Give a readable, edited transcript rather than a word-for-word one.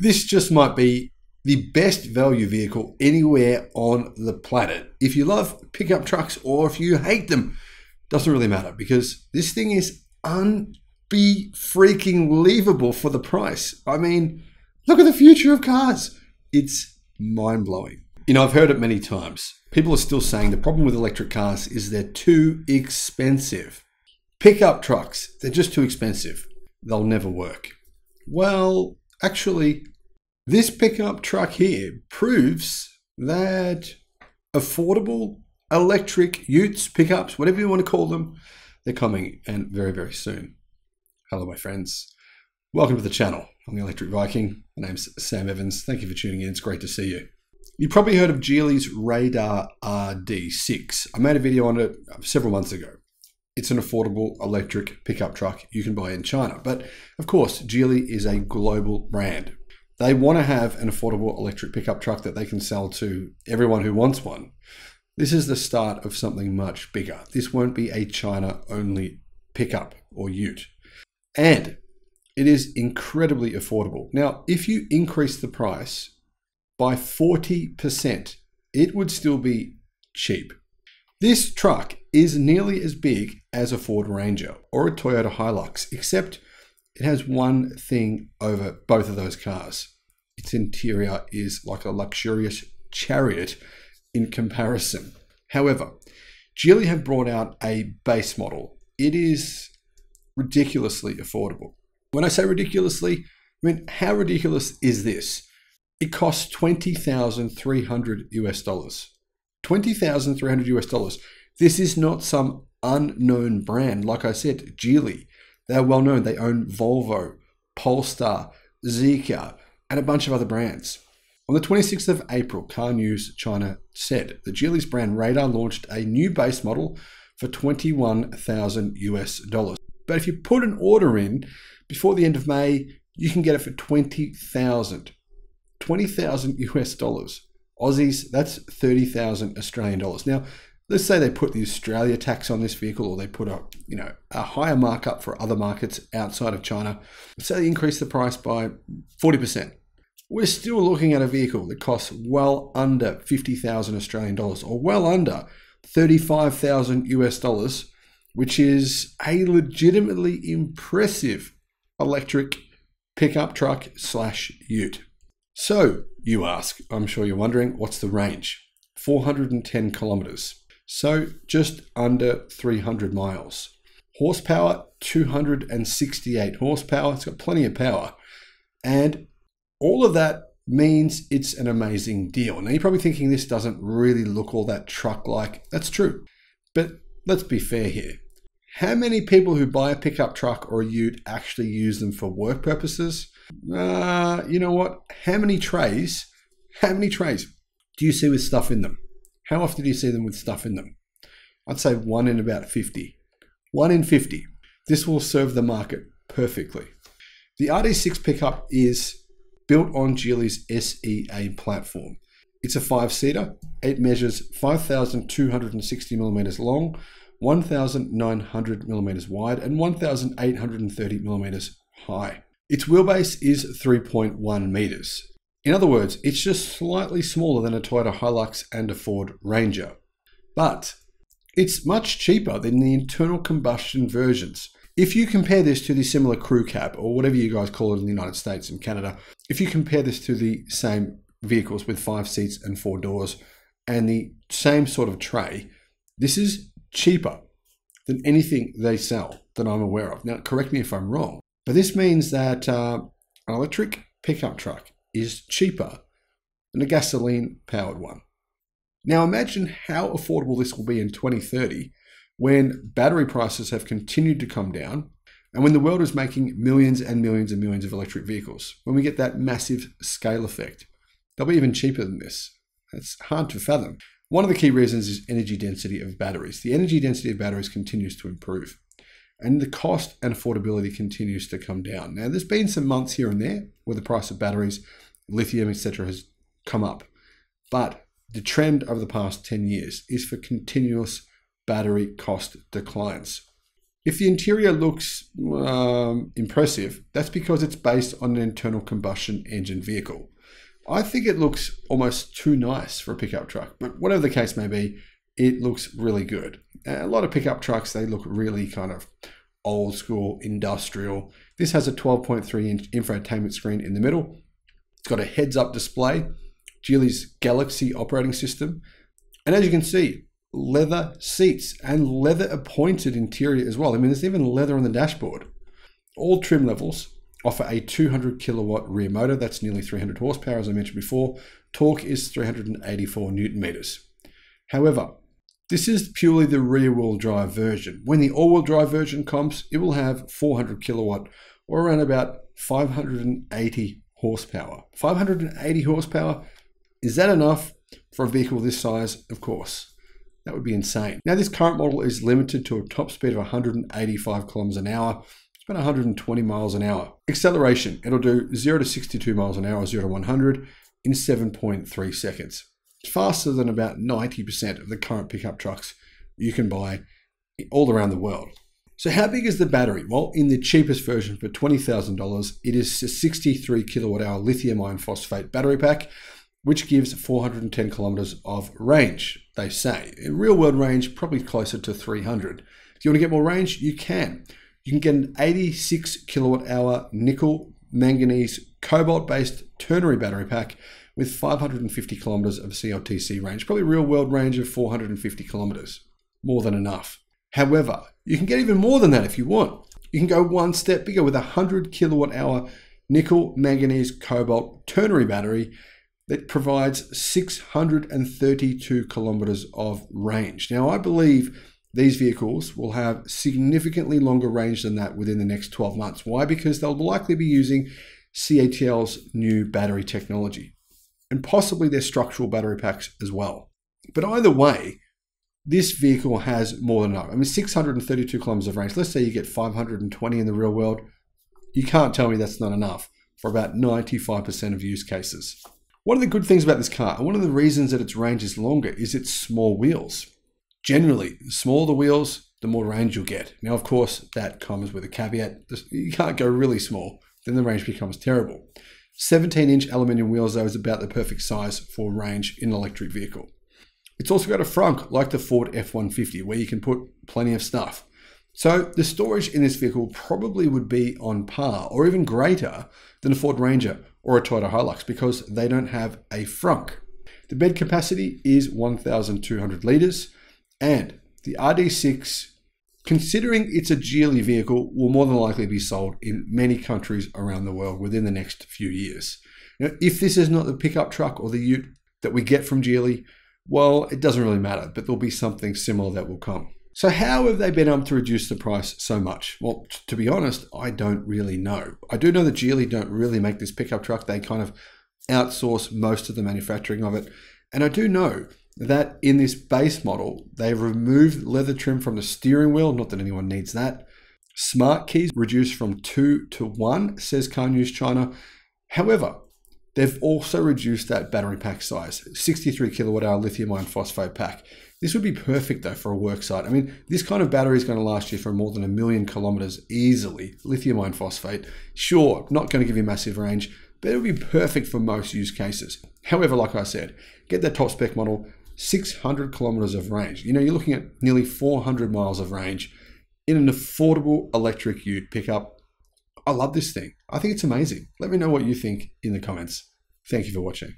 This just might be the best value vehicle anywhere on the planet. If you love pickup trucks or if you hate them, doesn't really matter, because this thing is freaking-believable for the price. I mean, look at the future of cars. It's mind-blowing. You know, I've heard it many times. People are still saying the problem with electric cars is they're too expensive. Pickup trucks, they're just too expensive. They'll never work. Well, actually, this pickup truck here proves that affordable electric utes, pickups, whatever you want to call them, they're coming, and very, very soon. Hello, my friends. Welcome to the channel. I'm the Electric Viking. My name's Sam Evans. Thank you for tuning in. It's great to see you. You probably heard of Geely's Radar RD6. I made a video on it several months ago. It's an affordable electric pickup truck you can buy in China. But of course, Geely is a global brand. They want to have an affordable electric pickup truck that they can sell to everyone who wants one. This is the start of something much bigger. This won't be a China-only pickup or ute. And it is incredibly affordable. Now, if you increase the price by 40%, it would still be cheap. This truck is nearly as big as a Ford Ranger or a Toyota Hilux, except it has one thing over both of those cars. Its interior is like a luxurious chariot in comparison. However, Geely have brought out a base model. It is ridiculously affordable. When I say ridiculously, I mean, how ridiculous is this? It costs $20,300 US. $20,300 US. This is not some unknown brand. Like I said, Geely, they're well known. They own Volvo, Polestar, Zeekr, and a bunch of other brands. On the 26th of April, Car News China said that Geely's brand Radar launched a new base model for $21,000 US. But if you put an order in before the end of May, you can get it for $20,000 US. Aussies, that's 30,000 Australian dollars. Now, let's say they put the Australia tax on this vehicle, or they put a higher markup for other markets outside of China. So they increase the price by 40%. We're still looking at a vehicle that costs well under 50,000 Australian dollars, or well under 35,000 US dollars, which is a legitimately impressive electric pickup truck / ute. So you ask, I'm sure you're wondering, what's the range? 410 kilometers. So just under 300 miles. Horsepower, 268 horsepower. It's got plenty of power. And all of that means it's an amazing deal. Now you're probably thinking this doesn't really look all that truck-like. That's true. But let's be fair here. How many people who buy a pickup truck or a ute actually use them for work purposes? You know what? How many trays do you see with stuff in them? How often do you see them with stuff in them? I'd say 1 in about 50. 1 in 50. This will serve the market perfectly. The RD6 pickup is built on Geely's SEA platform. It's a 5-seater. It measures 5,260 millimeters long, 1,900 millimeters wide, and 1,830 millimeters high. Its wheelbase is 3.1 meters. In other words, it's just slightly smaller than a Toyota Hilux and a Ford Ranger. But it's much cheaper than the internal combustion versions. If you compare this to the similar crew cab, or whatever you guys call it in the United States and Canada, if you compare this to the same vehicles with 5 seats and 4 doors and the same sort of tray, this is cheaper than anything they sell that I'm aware of. Now, correct me if I'm wrong, but this means that an electric pickup truck is cheaper than a gasoline-powered one. Now, imagine how affordable this will be in 2030 when battery prices have continued to come down and when the world is making millions and millions and millions of electric vehicles. When we get that massive scale effect, they'll be even cheaper than this. It's hard to fathom. One of the key reasons is energy density of batteries. The energy density of batteries continues to improve, and the cost and affordability continues to come down. Now, there's been some months here and there where the price of batteries, lithium, etc., has come up, but the trend over the past 10 years is for continuous battery cost declines. If the interior looks impressive, that's because it's based on an internal combustion engine vehicle. I think it looks almost too nice for a pickup truck, but whatever the case may be, it looks really good. A lot of pickup trucks, they look really kind of old school, industrial. This has a 12.3-inch infotainment screen in the middle. It's got a heads-up display, Geely's Galaxy operating system, and as you can see, leather seats and leather appointed interior as well. I mean, there's even leather on the dashboard. All trim levels offer a 200 kilowatt rear motor. That's nearly 300 horsepower, as I mentioned before. Torque is 384 Newton meters. However, this is purely the rear-wheel drive version. When the all-wheel drive version comes, it will have 400 kilowatt or around about 580 horsepower. 580 horsepower, is that enough for a vehicle this size? Of course. That would be insane. Now, this current model is limited to a top speed of 185 kilometers an hour. It's about 120 miles an hour. Acceleration, it'll do 0 to 62 miles an hour, 0 to 100 in 7.3 seconds. It's faster than about 90% of the current pickup trucks you can buy all around the world. So how big is the battery? Well, in the cheapest version for $20,000, it is a 63 kilowatt hour lithium iron phosphate battery pack, which gives 410 kilometers of range, they say. In real world range, probably closer to 300. If you want to get more range, you can. You can get an 86 kilowatt hour nickel, manganese, cobalt based ternary battery pack with 550 kilometers of CLTC range, probably real world range of 450 kilometers, more than enough. However, you can get even more than that if you want. You can go one step bigger with a 100 kilowatt hour nickel, manganese, cobalt ternary battery that provides 632 kilometers of range. Now, I believe these vehicles will have significantly longer range than that within the next 12 months. Why? Because they'll likely be using CATL's new battery technology and possibly their structural battery packs as well. But either way, this vehicle has more than enough. I mean, 632 kilometers of range. Let's say you get 520 in the real world. You can't tell me that's not enough for about 95% of use cases. One of the good things about this car, and one of the reasons that its range is longer, is its small wheels. Generally, the smaller the wheels, the more range you'll get. Now, of course, that comes with a caveat. You can't go really small, then the range becomes terrible. 17-inch aluminium wheels, though, is about the perfect size for range in an electric vehicle. It's also got a frunk like the Ford F-150, where you can put plenty of stuff. So the storage in this vehicle probably would be on par or even greater than a Ford Ranger or a Toyota Hilux because they don't have a frunk. The bed capacity is 1,200 litres, and the RD6, considering it's a Geely vehicle, will more than likely be sold in many countries around the world within the next few years. Now, if this is not the pickup truck or the ute that we get from Geely, well, it doesn't really matter, but there'll be something similar that will come. So how have they been able to reduce the price so much? Well, to be honest, I don't really know. I do know that Geely don't really make this pickup truck. They kind of outsource most of the manufacturing of it. And I do know that in this base model, they've removed leather trim from the steering wheel. Not that anyone needs that. Smart keys reduced from 2 to 1, says Car News China. However, they've also reduced that battery pack size, 63 kilowatt hour lithium iron phosphate pack. This would be perfect though for a work site. I mean, this kind of battery is going to last you for more than 1 million kilometers easily. Lithium iron phosphate, sure, not going to give you massive range, but it would be perfect for most use cases. However, like I said, get that top spec model, 600 kilometers of range. You know, you're looking at nearly 400 miles of range in an affordable electric ute pickup. I love this thing. I think it's amazing. Let me know what you think in the comments. Thank you for watching.